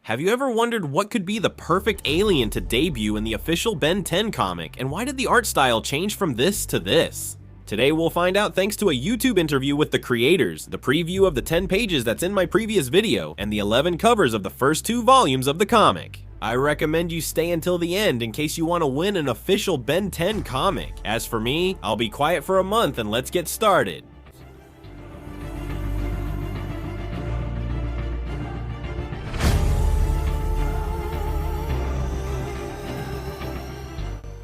Have you ever wondered what could be the perfect alien to debut in the official Ben 10 comic, and why did the art style change from this to this? Today we'll find out thanks to a YouTube interview with the creators, the preview of the 10 pages that's in my previous video, and the 11 covers of the first 2 volumes of the comic. I recommend you stay until the end in case you want to win an official Ben 10 comic. As for me, I'll be quiet for a month and let's get started.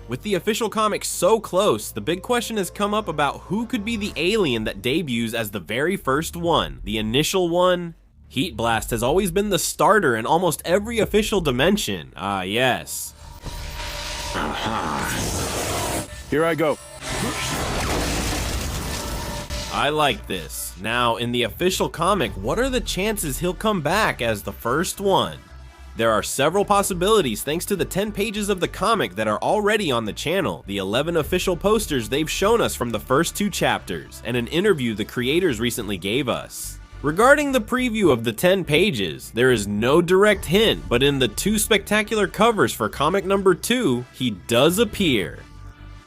With the official comic so close, the big question has come up about who could be the alien that debuts as the very first one, the initial one. Heatblast has always been the starter in almost every official dimension. Ah, yes. Here I go. I like this. Now, in the official comic, what are the chances he'll come back as the first one? There are several possibilities thanks to the 10 pages of the comic that are already on the channel, the 11 official posters they've shown us from the first 2 chapters, and an interview the creators recently gave us. Regarding the preview of the 10 pages, there is no direct hint, but in the 2 spectacular covers for comic number 2, he does appear.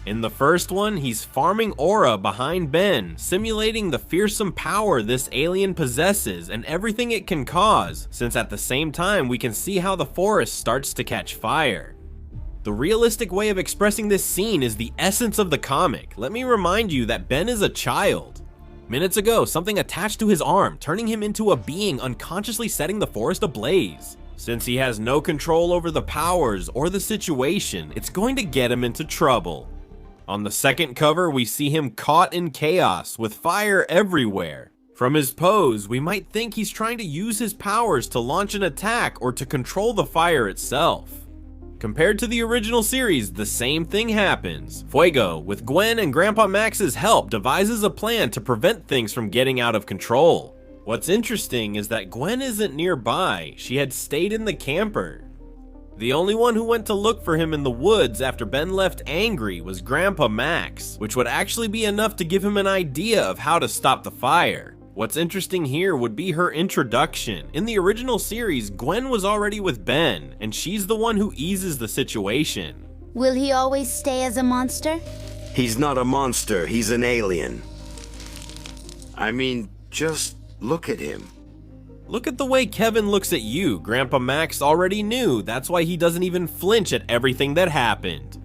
In the first one, he's farming aura behind Ben, simulating the fearsome power this alien possesses and everything it can cause, since at the same time we can see how the forest starts to catch fire. The realistic way of expressing this scene is the essence of the comic. Let me remind you that Ben is a child. Minutes ago, something attached to his arm, turning him into a being unconsciously setting the forest ablaze. Since he has no control over the powers or the situation, it's going to get him into trouble. On the second cover, we see him caught in chaos with fire everywhere. From his pose, we might think he's trying to use his powers to launch an attack or to control the fire itself. Compared to the original series, the same thing happens. Fuego, with Gwen and Grandpa Max's help, devises a plan to prevent things from getting out of control. What's interesting is that Gwen isn't nearby. She had stayed in the camper. The only one who went to look for him in the woods after Ben left angry was Grandpa Max, which would actually be enough to give him an idea of how to stop the fire. What's interesting here would be her introduction. In the original series, Gwen was already with Ben, and she's the one who eases the situation. Will he always stay as a monster? He's not a monster, he's an alien. I mean, just look at him. Look at the way Kevin looks at you. Grandpa Max already knew, that's why he doesn't even flinch at everything that happened.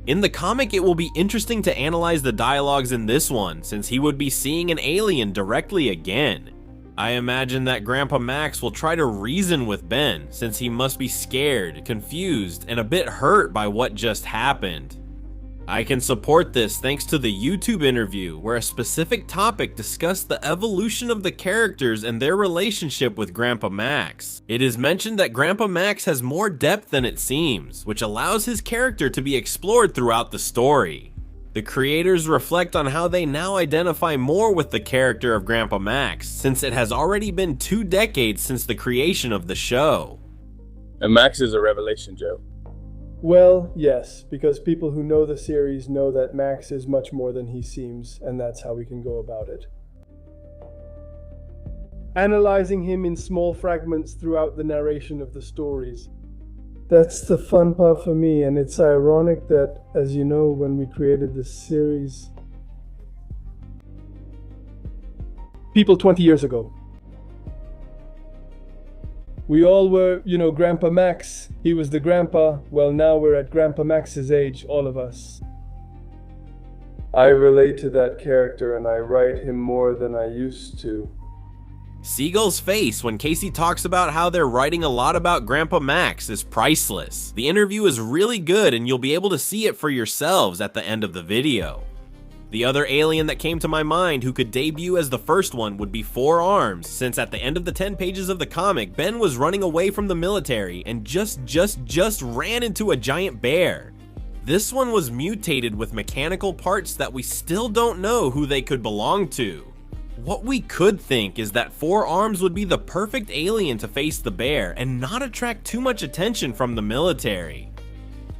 In the comic, it will be interesting to analyze the dialogues in this one, since he would be seeing an alien directly again. I imagine that Grandpa Max will try to reason with Ben, since he must be scared, confused, and a bit hurt by what just happened. I can support this thanks to the YouTube interview, where a specific topic discussed the evolution of the characters and their relationship with Grandpa Max. It is mentioned that Grandpa Max has more depth than it seems, which allows his character to be explored throughout the story. The creators reflect on how they now identify more with the character of Grandpa Max, since it has already been 2 decades since the creation of the show. And Max is a revelation, Joe. Well, yes, because people who know the series know that Max is much more than he seems, and that's how we can go about it. Analyzing him in small fragments throughout the narration of the stories. That's the fun part for me, and it's ironic that, as you know, when we created this series, people 20 years ago, we all were, Grandpa Max. He was the grandpa. Well, now we're at Grandpa Max's age, all of us. I relate to that character and I write him more than I used to. Seagull's face when Casey talks about how they're writing a lot about Grandpa Max is priceless. The interview is really good and you'll be able to see it for yourselves at the end of the video. The other alien that came to my mind who could debut as the first one would be 4 Arms, since at the end of the 10 pages of the comic, Ben was running away from the military and just ran into a giant bear. This one was mutated with mechanical parts that we still don't know who they could belong to. What we could think is that 4 Arms would be the perfect alien to face the bear and not attract too much attention from the military.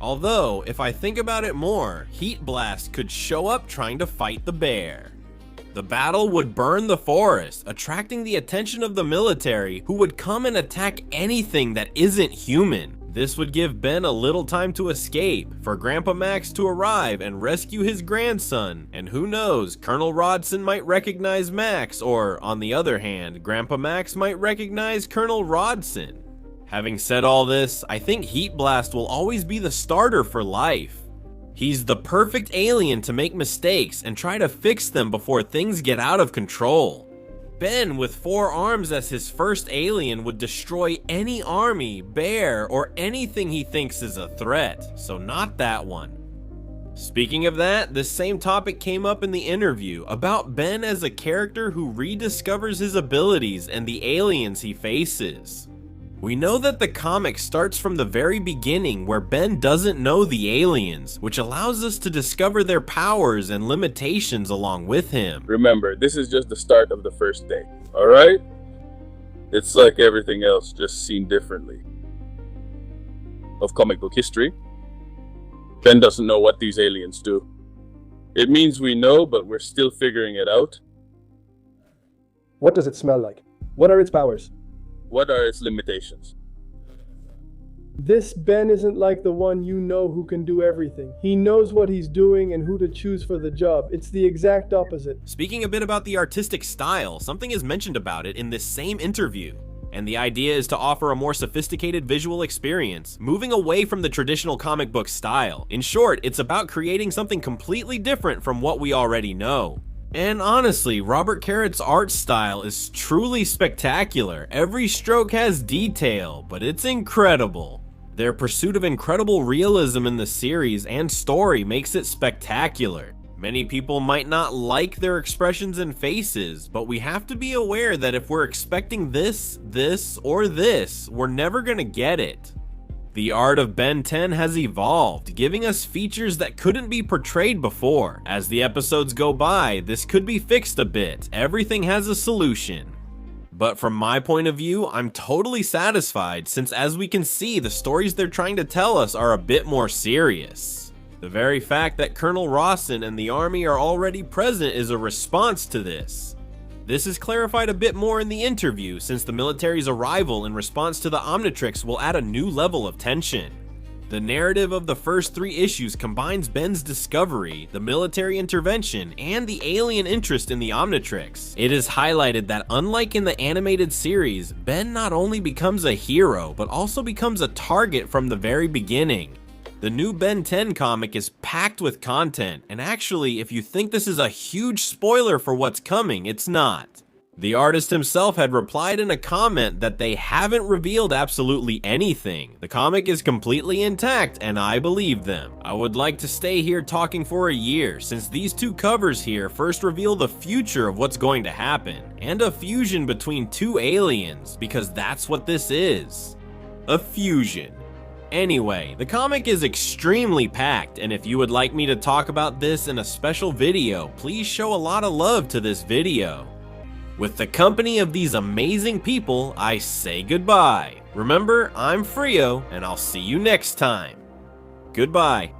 Although, if I think about it more, Heatblast could show up trying to fight the bear. The battle would burn the forest, attracting the attention of the military, who would come and attack anything that isn't human. This would give Ben a little time to escape, for Grandpa Max to arrive and rescue his grandson, and who knows, Colonel Rodson might recognize Max, or on the other hand, Grandpa Max might recognize Colonel Rodson. Having said all this, I think Heatblast will always be the starter for life. He's the perfect alien to make mistakes and try to fix them before things get out of control. Ben, with 4 arms as his first alien, would destroy any army, bear, or anything he thinks is a threat, so not that one. Speaking of that, this same topic came up in the interview about Ben as a character who rediscovers his abilities and the aliens he faces. We know that the comic starts from the very beginning where Ben doesn't know the aliens, which allows us to discover their powers and limitations along with him. Remember, this is just the start of the first day, alright? It's like everything else, just seen differently. Of comic book history, Ben doesn't know what these aliens do. It means we know, but we're still figuring it out. What does it smell like? What are its powers? What are its limitations? This Ben isn't like the one you know who can do everything. He knows what he's doing and who to choose for the job. It's the exact opposite. Speaking a bit about the artistic style, something is mentioned about it in this same interview. And the idea is to offer a more sophisticated visual experience, moving away from the traditional comic book style. In short, it's about creating something completely different from what we already know. And honestly, Robert Carrot's art style is truly spectacular. Every stroke has detail, but it's incredible. Their pursuit of incredible realism in the series and story makes it spectacular. Many people might not like their expressions and faces, but we have to be aware that if we're expecting this, or this, we're never gonna get it. The art of Ben 10 has evolved, giving us features that couldn't be portrayed before. As the episodes go by, this could be fixed a bit. Everything has a solution. But from my point of view, I'm totally satisfied, since as we can see, the stories they're trying to tell us are a bit more serious. The very fact that Colonel Rawson and the army are already present is a response to this. This is clarified a bit more in the interview, since the military's arrival in response to the Omnitrix will add a new level of tension. The narrative of the first 3 issues combines Ben's discovery, the military intervention, and the alien interest in the Omnitrix. It is highlighted that unlike in the animated series, Ben not only becomes a hero, but also becomes a target from the very beginning. The new Ben 10 comic is packed with content, and actually, if you think this is a huge spoiler for what's coming, it's not. The artist himself had replied in a comment that they haven't revealed absolutely anything. The comic is completely intact, and I believe them. I would like to stay here talking for a year, since these 2 covers here first reveal the future of what's going to happen, and a fusion between 2 aliens, because that's what this is. A fusion. Anyway, the comic is extremely packed, and if you would like me to talk about this in a special video, please show a lot of love to this video. With the company of these amazing people, I say goodbye. Remember, I'm Frio, and I'll see you next time. Goodbye.